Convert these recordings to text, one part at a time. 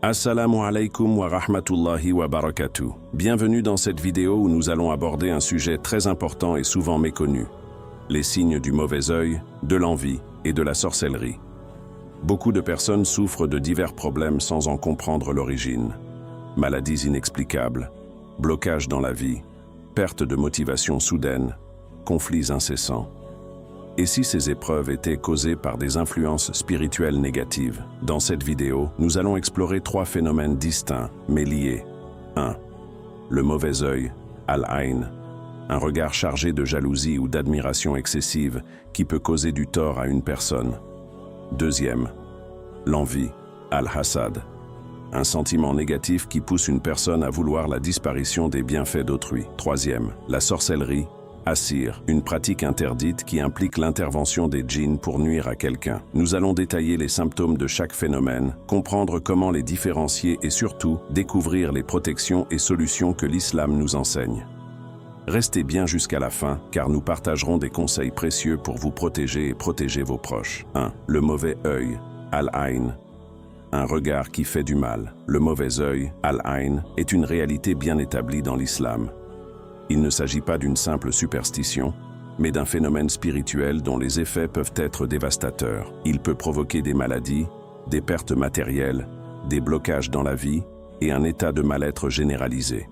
Assalamu alaikum wa rahmatullahi wa barakatuh. Bienvenue dans cette vidéo où nous allons aborder un sujet très important et souvent méconnu. Les signes du mauvais œil, de l'envie et de la sorcellerie. Beaucoup de personnes souffrent de divers problèmes sans en comprendre l'origine. Maladies inexplicables, blocages dans la vie, perte de motivation soudaine, conflits incessants. Et si ces épreuves étaient causées par des influences spirituelles négatives? Dans cette vidéo, nous allons explorer 3 phénomènes distincts, mais liés. 1. Le mauvais œil, al-ayn, un regard chargé de jalousie ou d'admiration excessive qui peut causer du tort à une personne. 2. L'envie, al-hasad, un sentiment négatif qui pousse une personne à vouloir la disparition des bienfaits d'autrui. 3. La sorcellerie, Assir, une pratique interdite qui implique l'intervention des djinns pour nuire à quelqu'un. Nous allons détailler les symptômes de chaque phénomène, comprendre comment les différencier et surtout découvrir les protections et solutions que l'islam nous enseigne. Restez bien jusqu'à la fin car nous partagerons des conseils précieux pour vous protéger et protéger vos proches. 1. Le mauvais œil, al-ayn, un regard qui fait du mal. Le mauvais œil, al-ayn, est une réalité bien établie dans l'islam. Il ne s'agit pas d'une simple superstition, mais d'un phénomène spirituel dont les effets peuvent être dévastateurs. Il peut provoquer des maladies, des pertes matérielles, des blocages dans la vie et un état de mal-être généralisé.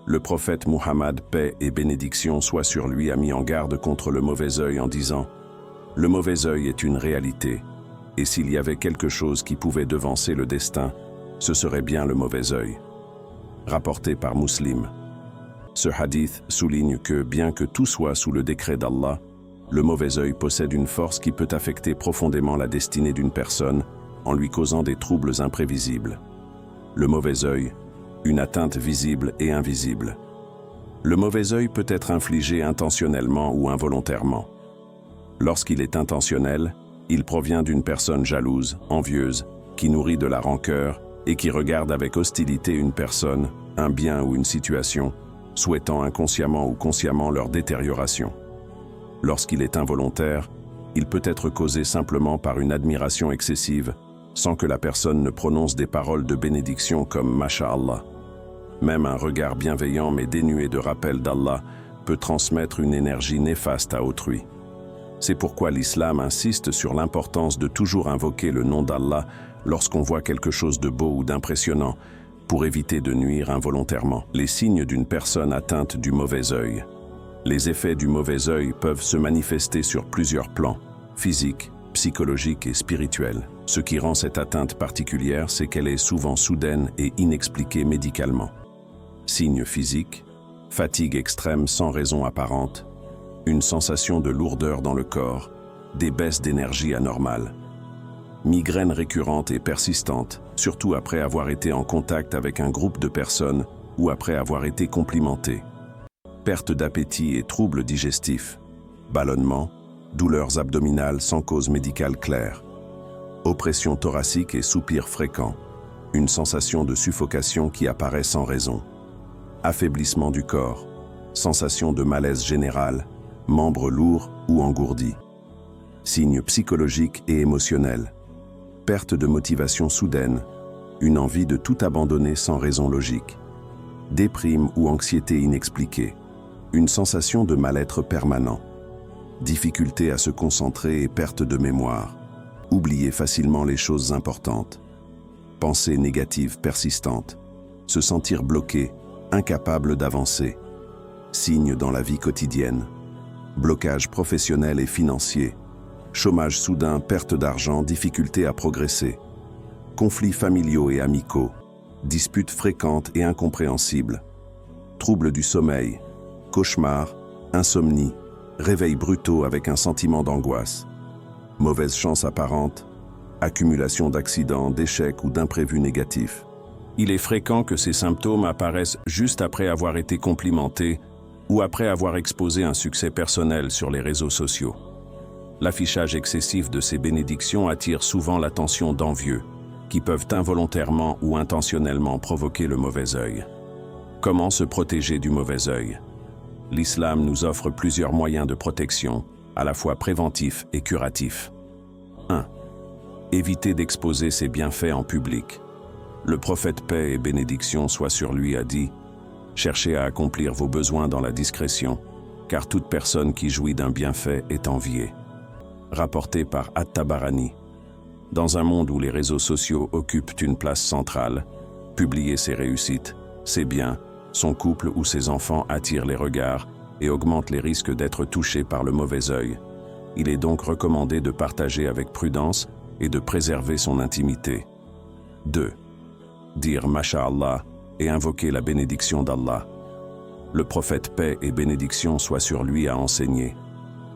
Le prophète Muhammad, paix et bénédiction soient sur lui, a mis en garde contre le mauvais œil en disant « Le mauvais œil est une réalité, et s'il y avait quelque chose qui pouvait devancer le destin, ce serait bien le mauvais œil. » Rapporté par Muslim. Ce hadith souligne que, bien que tout soit sous le décret d'Allah, le mauvais œil possède une force qui peut affecter profondément la destinée d'une personne en lui causant des troubles imprévisibles. Le mauvais œil, une atteinte visible et invisible. Le mauvais œil peut être infligé intentionnellement ou involontairement. Lorsqu'il est intentionnel, il provient d'une personne jalouse, envieuse, qui nourrit de la rancœur et qui regarde avec hostilité une personne, un bien ou une situation, souhaitant inconsciemment ou consciemment leur détérioration. Lorsqu'il est involontaire, il peut être causé simplement par une admiration excessive, sans que la personne ne prononce des paroles de bénédiction comme « Masha'Allah ». Même un regard bienveillant mais dénué de rappel d'Allah peut transmettre une énergie néfaste à autrui. C'est pourquoi l'islam insiste sur l'importance de toujours invoquer le nom d'Allah lorsqu'on voit quelque chose de beau ou d'impressionnant, pour éviter de nuire involontairement. Les signes d'une personne atteinte du mauvais œil. Les effets du mauvais œil peuvent se manifester sur plusieurs plans, physiques, psychologiques et spirituels. Ce qui rend cette atteinte particulière, c'est qu'elle est souvent soudaine et inexpliquée médicalement. Signes physiques, fatigue extrême sans raison apparente, une sensation de lourdeur dans le corps, des baisses d'énergie anormales. Migraines récurrentes et persistantes, surtout après avoir été en contact avec un groupe de personnes ou après avoir été complimenté. Perte d'appétit et troubles digestifs. Ballonnements, douleurs abdominales sans cause médicale claire. Oppression thoracique et soupirs fréquents. Une sensation de suffocation qui apparaît sans raison. Affaiblissement du corps. Sensation de malaise général. Membres lourds ou engourdis. Signes psychologiques et émotionnels. Perte de motivation soudaine, une envie de tout abandonner sans raison logique, déprime ou anxiété inexpliquée, une sensation de mal-être permanent, difficulté à se concentrer et perte de mémoire, oublier facilement les choses importantes, pensées négatives persistantes, se sentir bloqué, incapable d'avancer, signes dans la vie quotidienne, blocage professionnel et financier, chômage soudain, perte d'argent, difficulté à progresser, conflits familiaux et amicaux, disputes fréquentes et incompréhensibles, troubles du sommeil, cauchemars, insomnie, réveils brutaux avec un sentiment d'angoisse, mauvaise chance apparente, accumulation d'accidents, d'échecs ou d'imprévus négatifs. Il est fréquent que ces symptômes apparaissent juste après avoir été complimentés ou après avoir exposé un succès personnel sur les réseaux sociaux. L'affichage excessif de ces bénédictions attire souvent l'attention d'envieux, qui peuvent involontairement ou intentionnellement provoquer le mauvais œil. Comment se protéger du mauvais œil? L'islam nous offre plusieurs moyens de protection, à la fois préventifs et curatifs. 1. Éviter d'exposer ses bienfaits en public. Le prophète paix et bénédiction soient sur lui a dit « Cherchez à accomplir vos besoins dans la discrétion, car toute personne qui jouit d'un bienfait est enviée. » Rapporté par At-Tabarani. Dans un monde où les réseaux sociaux occupent une place centrale, publier ses réussites, ses biens, son couple ou ses enfants attire les regards et augmente les risques d'être touché par le mauvais œil. Il est donc recommandé de partager avec prudence et de préserver son intimité. 2. Dire Masha'Allah et invoquer la bénédiction d'Allah. Le prophète paix et bénédiction soient sur lui a enseigné.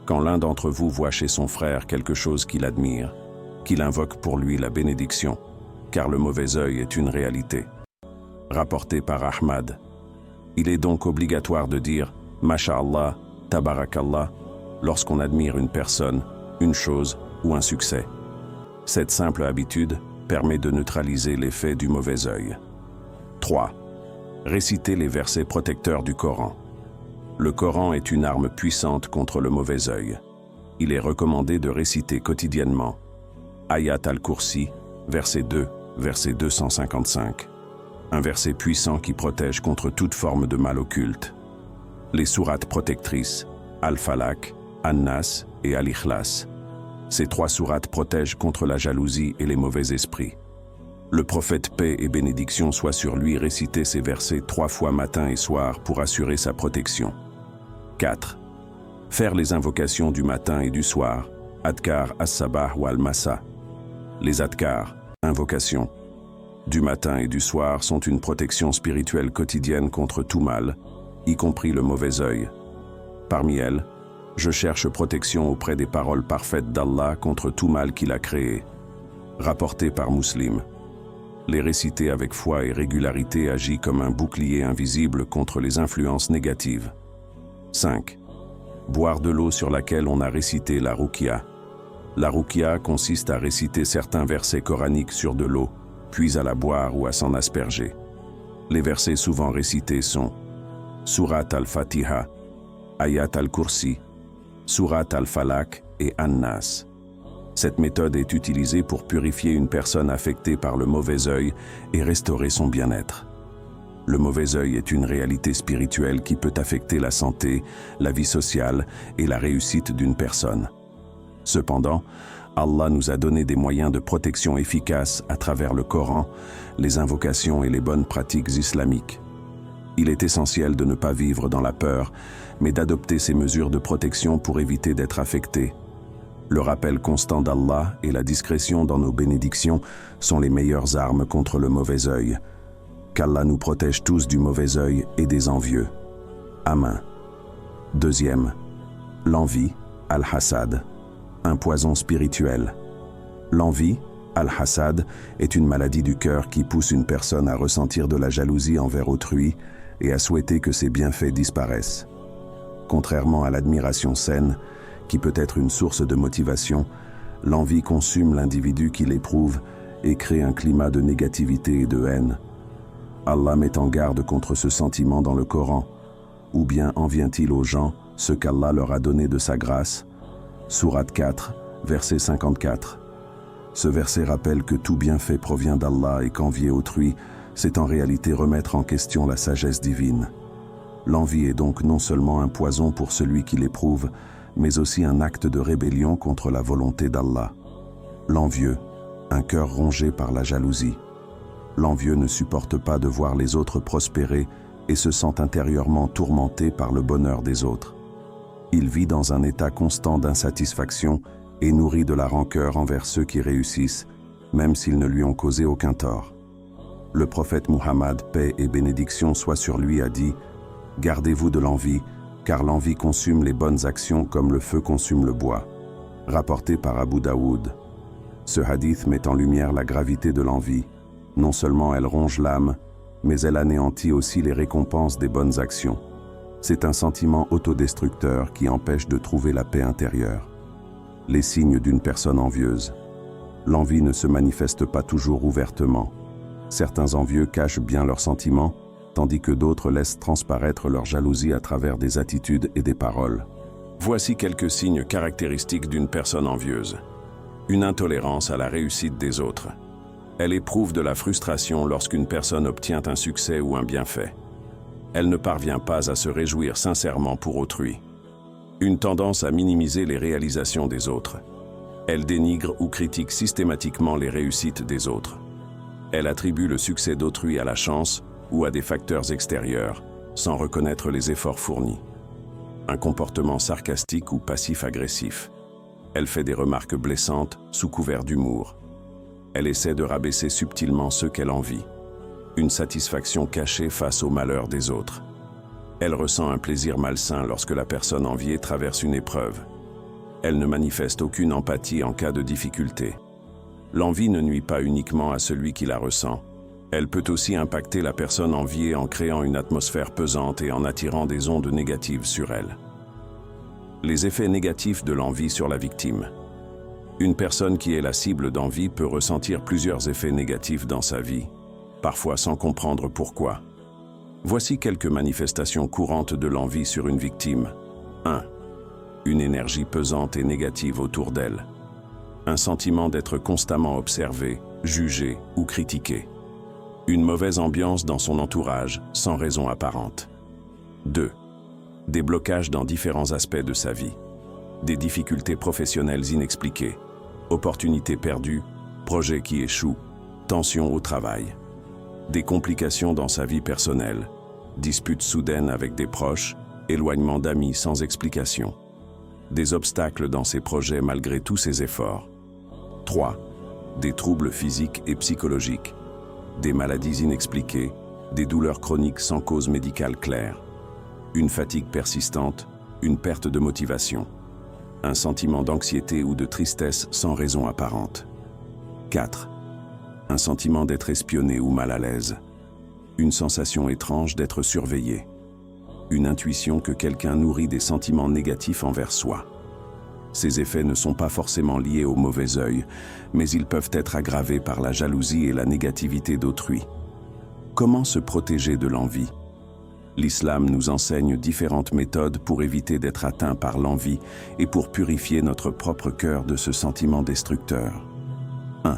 Quand l'un d'entre vous voit chez son frère quelque chose qu'il admire, qu'il invoque pour lui la bénédiction, car le mauvais œil est une réalité. Rapporté par Ahmad. Il est donc obligatoire de dire Masha'Allah, Tabarakallah, lorsqu'on admire une personne, une chose ou un succès. Cette simple habitude permet de neutraliser l'effet du mauvais œil. 3. Réciter les versets protecteurs du Coran. Le Coran est une arme puissante contre le mauvais œil. Il est recommandé de réciter quotidiennement Ayat al-Kursi, verset 2, verset 255. Un verset puissant qui protège contre toute forme de mal occulte. Les sourates protectrices, Al-Falaq, An-Nas et Al-Ikhlas. Ces 3 sourates protègent contre la jalousie et les mauvais esprits. Le prophète paix et bénédiction soit sur lui récitait ces versets 3 fois matin et soir pour assurer sa protection. 4. Faire les invocations du matin et du soir, Adkar as-Sabah ou al-Masa. Les Adkar, invocations, du matin et du soir sont une protection spirituelle quotidienne contre tout mal, y compris le mauvais œil. Parmi elles, je cherche protection auprès des paroles parfaites d'Allah contre tout mal qu'il a créé. Rapporté par Muslim. Les réciter avec foi et régularité agit comme un bouclier invisible contre les influences négatives. 5. Boire de l'eau sur laquelle on a récité la ruqya. La ruqya consiste à réciter certains versets coraniques sur de l'eau, puis à la boire ou à s'en asperger. Les versets souvent récités sont Surat al-Fatiha, Ayat al-Kursi, Surat al-Falaq et An-Nas. Cette méthode est utilisée pour purifier une personne affectée par le mauvais œil et restaurer son bien-être. Le mauvais œil est une réalité spirituelle qui peut affecter la santé, la vie sociale et la réussite d'une personne. Cependant, Allah nous a donné des moyens de protection efficaces à travers le Coran, les invocations et les bonnes pratiques islamiques. Il est essentiel de ne pas vivre dans la peur, mais d'adopter ces mesures de protection pour éviter d'être affecté. Le rappel constant d'Allah et la discrétion dans nos bénédictions sont les meilleures armes contre le mauvais œil. Qu'Allah nous protège tous du mauvais œil et des envieux. Amin. 2. L'envie, al-Hasad. Un poison spirituel. L'envie, al-Hasad, est une maladie du cœur qui pousse une personne à ressentir de la jalousie envers autrui et à souhaiter que ses bienfaits disparaissent. Contrairement à l'admiration saine, qui peut être une source de motivation, l'envie consume l'individu qui l'éprouve et crée un climat de négativité et de haine. Allah met en garde contre ce sentiment dans le Coran. Ou bien en vient-il aux gens ce qu'Allah leur a donné de sa grâce? Sourate 4, verset 54. Ce verset rappelle que tout bienfait provient d'Allah et qu'envier autrui, c'est en réalité remettre en question la sagesse divine. L'envie est donc non seulement un poison pour celui qui l'éprouve, mais aussi un acte de rébellion contre la volonté d'Allah. L'envieux, un cœur rongé par la jalousie. L'envieux ne supporte pas de voir les autres prospérer et se sent intérieurement tourmenté par le bonheur des autres. Il vit dans un état constant d'insatisfaction et nourrit de la rancœur envers ceux qui réussissent, même s'ils ne lui ont causé aucun tort. Le prophète Muhammad, paix et bénédiction soient sur lui, a dit « Gardez-vous de l'envie, car l'envie consume les bonnes actions comme le feu consume le bois. » Rapporté par Abu Daoud. Ce hadith met en lumière la gravité de l'envie. Non seulement elle ronge l'âme, mais elle anéantit aussi les récompenses des bonnes actions. C'est un sentiment autodestructeur qui empêche de trouver la paix intérieure. Les signes d'une personne envieuse. L'envie ne se manifeste pas toujours ouvertement. Certains envieux cachent bien leurs sentiments, tandis que d'autres laissent transparaître leur jalousie à travers des attitudes et des paroles. Voici quelques signes caractéristiques d'une personne envieuse. Une intolérance à la réussite des autres. Elle éprouve de la frustration lorsqu'une personne obtient un succès ou un bienfait. Elle ne parvient pas à se réjouir sincèrement pour autrui. Une tendance à minimiser les réalisations des autres. Elle dénigre ou critique systématiquement les réussites des autres. Elle attribue le succès d'autrui à la chance ou à des facteurs extérieurs, sans reconnaître les efforts fournis. Un comportement sarcastique ou passif-agressif. Elle fait des remarques blessantes sous couvert d'humour. Elle essaie de rabaisser subtilement ceux qu'elle envie. Une satisfaction cachée face au malheur des autres. Elle ressent un plaisir malsain lorsque la personne enviée traverse une épreuve. Elle ne manifeste aucune empathie en cas de difficulté. L'envie ne nuit pas uniquement à celui qui la ressent. Elle peut aussi impacter la personne enviée en créant une atmosphère pesante et en attirant des ondes négatives sur elle. Les effets négatifs de l'envie sur la victime. Une personne qui est la cible d'envie peut ressentir plusieurs effets négatifs dans sa vie, parfois sans comprendre pourquoi. Voici quelques manifestations courantes de l'envie sur une victime. 1. Une énergie pesante et négative autour d'elle. Un sentiment d'être constamment observé, jugé ou critiqué. Une mauvaise ambiance dans son entourage, sans raison apparente. 2. Des blocages dans différents aspects de sa vie. Des difficultés professionnelles inexpliquées. Opportunités perdues, projets qui échouent, tensions au travail. Des complications dans sa vie personnelle. Disputes soudaines avec des proches, éloignement d'amis sans explication. Des obstacles dans ses projets malgré tous ses efforts. 3. Des troubles physiques et psychologiques. Des maladies inexpliquées, des douleurs chroniques sans cause médicale claire. Une fatigue persistante, une perte de motivation. Un sentiment d'anxiété ou de tristesse sans raison apparente. 4. Un sentiment d'être espionné ou mal à l'aise. Une sensation étrange d'être surveillé. Une intuition que quelqu'un nourrit des sentiments négatifs envers soi. Ces effets ne sont pas forcément liés au mauvais œil, mais ils peuvent être aggravés par la jalousie et la négativité d'autrui. Comment se protéger de l'envie? L'islam nous enseigne différentes méthodes pour éviter d'être atteint par l'envie et pour purifier notre propre cœur de ce sentiment destructeur. 1.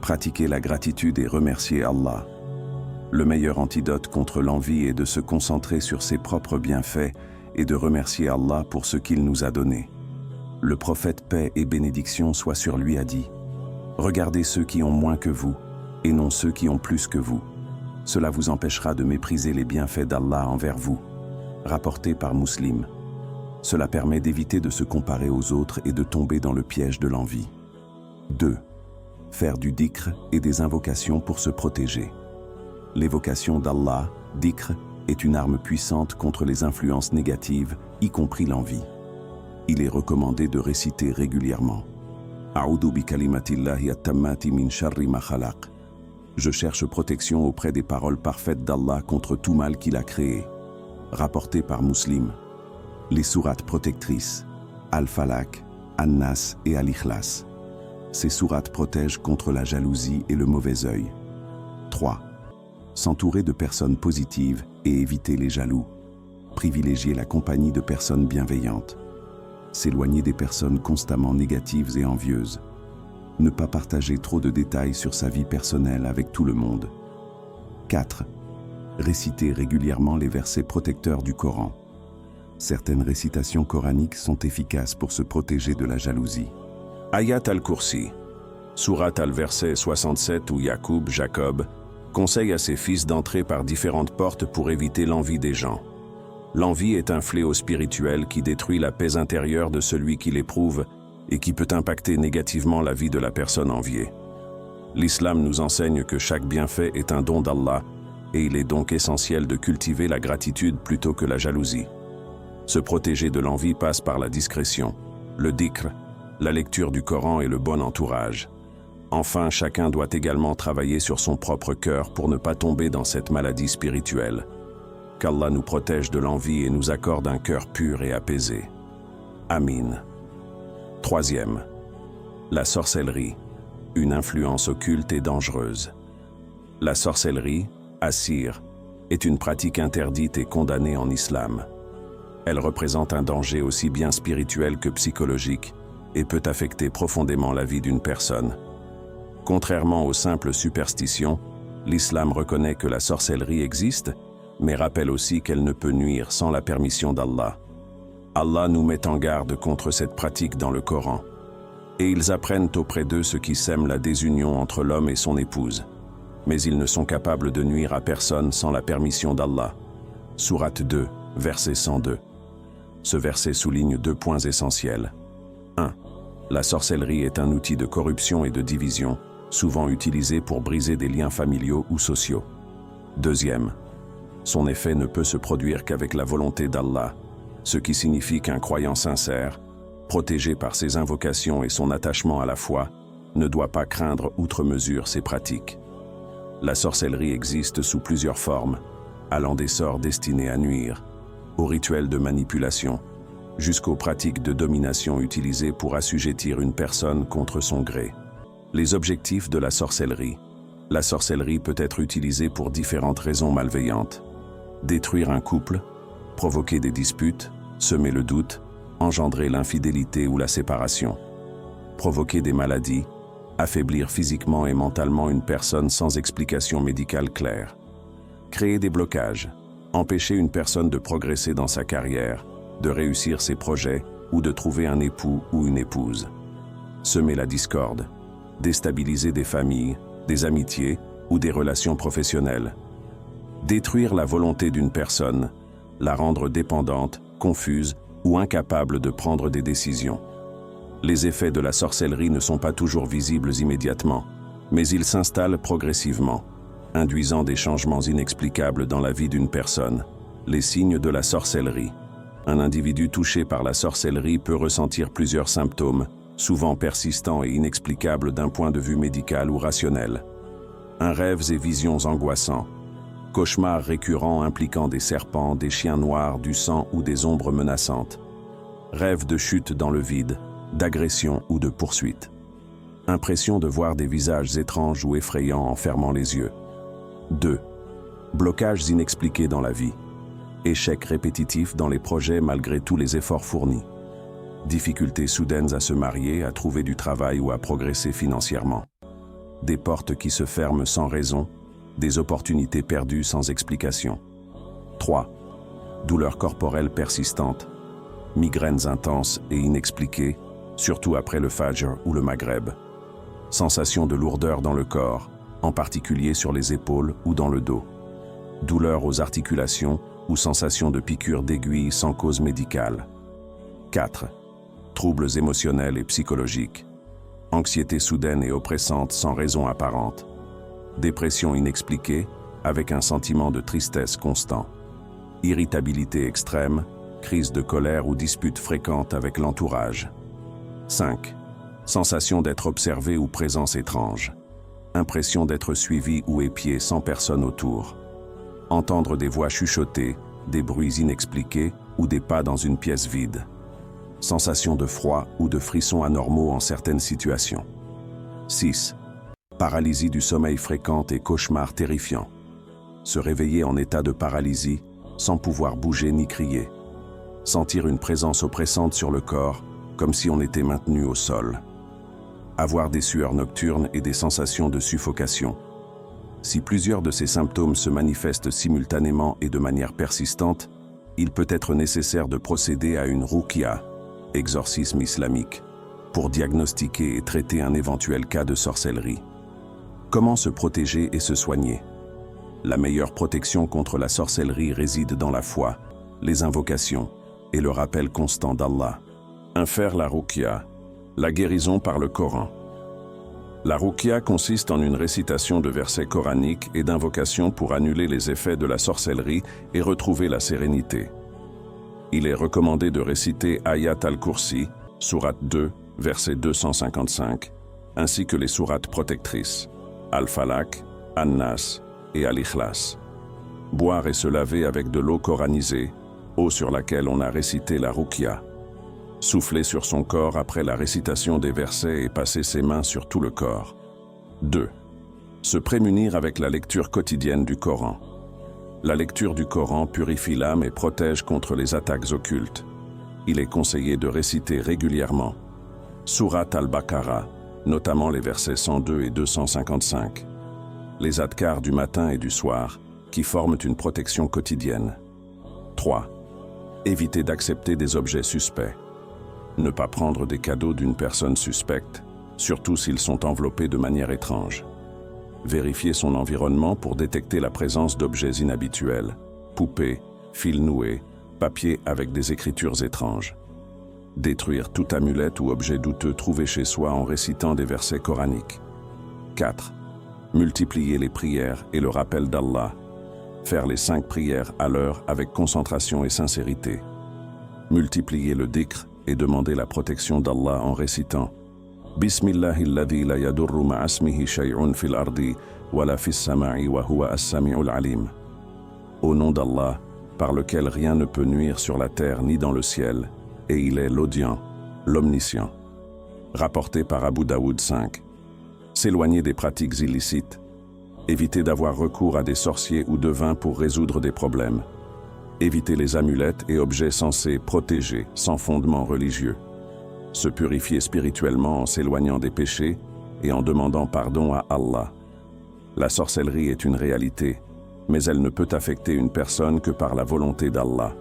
Pratiquer la gratitude et remercier Allah. Le meilleur antidote contre l'envie est de se concentrer sur ses propres bienfaits et de remercier Allah pour ce qu'il nous a donné. Le prophète paix et bénédiction soient sur lui a dit « Regardez ceux qui ont moins que vous, et non ceux qui ont plus que vous. Cela vous empêchera de mépriser les bienfaits d'Allah envers vous. » Rapporté par Muslim. Cela permet d'éviter de se comparer aux autres et de tomber dans le piège de l'envie. 2. Faire du dhikr et des invocations pour se protéger. L'évocation d'Allah, dhikr, est une arme puissante contre les influences négatives, y compris l'envie. Il est recommandé de réciter régulièrement « A'udhu bi kalimatillahi at-tammati min sharri ma khalaq » Je cherche protection auprès des paroles parfaites d'Allah contre tout mal qu'il a créé. Rapporté par Muslim. Les sourates protectrices, Al-Falaq, An-Nas et Al-Ikhlas. Ces sourates protègent contre la jalousie et le mauvais œil. 3. S'entourer de personnes positives et éviter les jaloux. Privilégier la compagnie de personnes bienveillantes. S'éloigner des personnes constamment négatives et envieuses. Ne pas partager trop de détails sur sa vie personnelle avec tout le monde. 4. Réciter régulièrement les versets protecteurs du Coran. Certaines récitations coraniques sont efficaces pour se protéger de la jalousie. Ayat al-Kursi, Sourate al-verset 67 où Jacob, conseille à ses fils d'entrer par différentes portes pour éviter l'envie des gens. L'envie est un fléau spirituel qui détruit la paix intérieure de celui qui l'éprouve et qui peut impacter négativement la vie de la personne enviée. L'islam nous enseigne que chaque bienfait est un don d'Allah et il est donc essentiel de cultiver la gratitude plutôt que la jalousie. Se protéger de l'envie passe par la discrétion, le dhikr, la lecture du Coran et le bon entourage. Enfin, chacun doit également travailler sur son propre cœur pour ne pas tomber dans cette maladie spirituelle. Qu'Allah nous protège de l'envie et nous accorde un cœur pur et apaisé. Amin. 3e. La sorcellerie, une influence occulte et dangereuse. La sorcellerie, assir, est une pratique interdite et condamnée en islam. Elle représente un danger aussi bien spirituel que psychologique et peut affecter profondément la vie d'une personne. Contrairement aux simples superstitions, l'islam reconnaît que la sorcellerie existe, mais rappelle aussi qu'elle ne peut nuire sans la permission d'Allah. Allah nous met en garde contre cette pratique dans le Coran. Et ils apprennent auprès d'eux ce qui sème la désunion entre l'homme et son épouse. Mais ils ne sont capables de nuire à personne sans la permission d'Allah. Sourate 2, verset 102. Ce verset souligne 2 points essentiels. 1. La sorcellerie est un outil de corruption et de division, souvent utilisé pour briser des liens familiaux ou sociaux. 2. Son effet ne peut se produire qu'avec la volonté d'Allah, ce qui signifie qu'un croyant sincère, protégé par ses invocations et son attachement à la foi, ne doit pas craindre outre mesure ces pratiques. La sorcellerie existe sous plusieurs formes, allant des sorts destinés à nuire, aux rituels de manipulation, jusqu'aux pratiques de domination utilisées pour assujettir une personne contre son gré. Les objectifs de la sorcellerie. La sorcellerie peut être utilisée pour différentes raisons malveillantes. Détruire un couple, provoquer des disputes, semer le doute, engendrer l'infidélité ou la séparation. Provoquer des maladies, affaiblir physiquement et mentalement une personne sans explication médicale claire. Créer des blocages, empêcher une personne de progresser dans sa carrière, de réussir ses projets ou de trouver un époux ou une épouse. Semer la discorde, déstabiliser des familles, des amitiés ou des relations professionnelles. Détruire la volonté d'une personne, la rendre dépendante, confuse ou incapable de prendre des décisions. Les effets de la sorcellerie ne sont pas toujours visibles immédiatement, mais ils s'installent progressivement, induisant des changements inexplicables dans la vie d'une personne. Les signes de la sorcellerie. Un individu touché par la sorcellerie peut ressentir plusieurs symptômes, souvent persistants et inexplicables d'un point de vue médical ou rationnel. Rêves et visions angoissants. Cauchemars récurrents impliquant des serpents, des chiens noirs, du sang ou des ombres menaçantes. Rêves de chute dans le vide, d'agression ou de poursuite. Impression de voir des visages étranges ou effrayants en fermant les yeux. 2. Blocages inexpliqués dans la vie. Échecs répétitifs dans les projets malgré tous les efforts fournis. Difficultés soudaines à se marier, à trouver du travail ou à progresser financièrement. Des portes qui se ferment sans raison, des opportunités perdues sans explication. 3. Douleurs corporelles persistantes, migraines intenses et inexpliquées, surtout après le Fajr ou le Maghreb. Sensation de lourdeur dans le corps, en particulier sur les épaules ou dans le dos. Douleurs aux articulations ou sensation de piqûres d'aiguilles sans cause médicale. 4. Troubles émotionnels et psychologiques. Anxiété soudaine et oppressante sans raison apparente. Dépression inexpliquée, avec un sentiment de tristesse constant. Irritabilité extrême, crise de colère ou disputes fréquentes avec l'entourage. 5. Sensation d'être observé ou présence étrange. Impression d'être suivi ou épié sans personne autour. Entendre des voix chuchotées, des bruits inexpliqués ou des pas dans une pièce vide. Sensation de froid ou de frissons anormaux en certaines situations. 6. Paralysie du sommeil fréquente et cauchemars terrifiants. Se réveiller en état de paralysie, sans pouvoir bouger ni crier. Sentir une présence oppressante sur le corps, comme si on était maintenu au sol. Avoir des sueurs nocturnes et des sensations de suffocation. Si plusieurs de ces symptômes se manifestent simultanément et de manière persistante, il peut être nécessaire de procéder à une ruqya, exorcisme islamique, pour diagnostiquer et traiter un éventuel cas de sorcellerie. Comment se protéger et se soigner? La meilleure protection contre la sorcellerie réside dans la foi, les invocations et le rappel constant d'Allah. Faire la ruqya, la guérison par le Coran. La ruqya consiste en une récitation de versets coraniques et d'invocations pour annuler les effets de la sorcellerie et retrouver la sérénité. Il est recommandé de réciter Ayat al-Kursi, sourate 2, verset 255, ainsi que les sourates protectrices, Al-Falaq, An-Nas et Al-Ikhlas. Boire et se laver avec de l'eau coranisée, eau sur laquelle on a récité la ruqya. Souffler sur son corps après la récitation des versets et passer ses mains sur tout le corps. 2. Se prémunir avec la lecture quotidienne du Coran. La lecture du Coran purifie l'âme et protège contre les attaques occultes. Il est conseillé de réciter régulièrement Sourate al-Baqarah, notamment les versets 102 et 255. Les adhkars du matin et du soir, qui forment une protection quotidienne. 3. Éviter d'accepter des objets suspects. Ne pas prendre des cadeaux d'une personne suspecte, surtout s'ils sont enveloppés de manière étrange. Vérifier son environnement pour détecter la présence d'objets inhabituels, poupées, fils noués, papier avec des écritures étranges. Détruire toute amulette ou objet douteux trouvé chez soi en récitant des versets coraniques. 4. Multiplier les prières et le rappel d'Allah. Faire les 5 prières à l'heure avec concentration et sincérité. Multiplier le dhikr et demander la protection d'Allah en récitant Bismillahilladhi la yadurru ma'asmihi shay'un fil ardi wa la fis sama'i wa huwa as-sami'ul alim. Au nom d'Allah, par lequel rien ne peut nuire sur la terre ni dans le ciel, et il est l'audient, l'omniscient. Rapporté par Abu Daoud 5. S'éloigner des pratiques illicites. Éviter d'avoir recours à des sorciers ou devins pour résoudre des problèmes. Éviter les amulettes et objets censés protéger, sans fondement religieux. Se purifier spirituellement en s'éloignant des péchés et en demandant pardon à Allah. La sorcellerie est une réalité, mais elle ne peut affecter une personne que par la volonté d'Allah.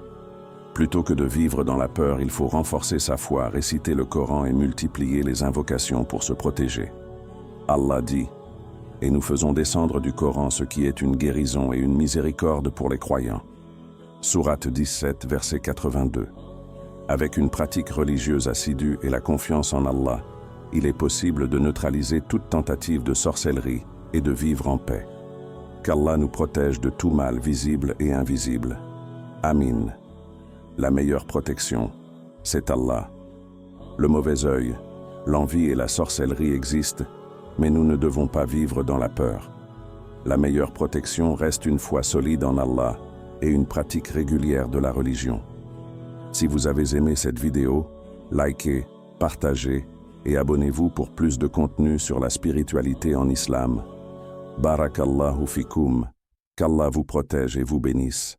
Plutôt que de vivre dans la peur, il faut renforcer sa foi, réciter le Coran et multiplier les invocations pour se protéger. Allah dit « Et nous faisons descendre du Coran ce qui est une guérison et une miséricorde pour les croyants. » Sourate 17, verset 82. Avec une pratique religieuse assidue et la confiance en Allah, il est possible de neutraliser toute tentative de sorcellerie et de vivre en paix. Qu'Allah nous protège de tout mal visible et invisible. Amin. La meilleure protection, c'est Allah. Le mauvais œil, l'envie et la sorcellerie existent, mais nous ne devons pas vivre dans la peur. La meilleure protection reste une foi solide en Allah et une pratique régulière de la religion. Si vous avez aimé cette vidéo, likez, partagez et abonnez-vous pour plus de contenu sur la spiritualité en islam. Barakallahu fikum, qu'Allah vous protège et vous bénisse.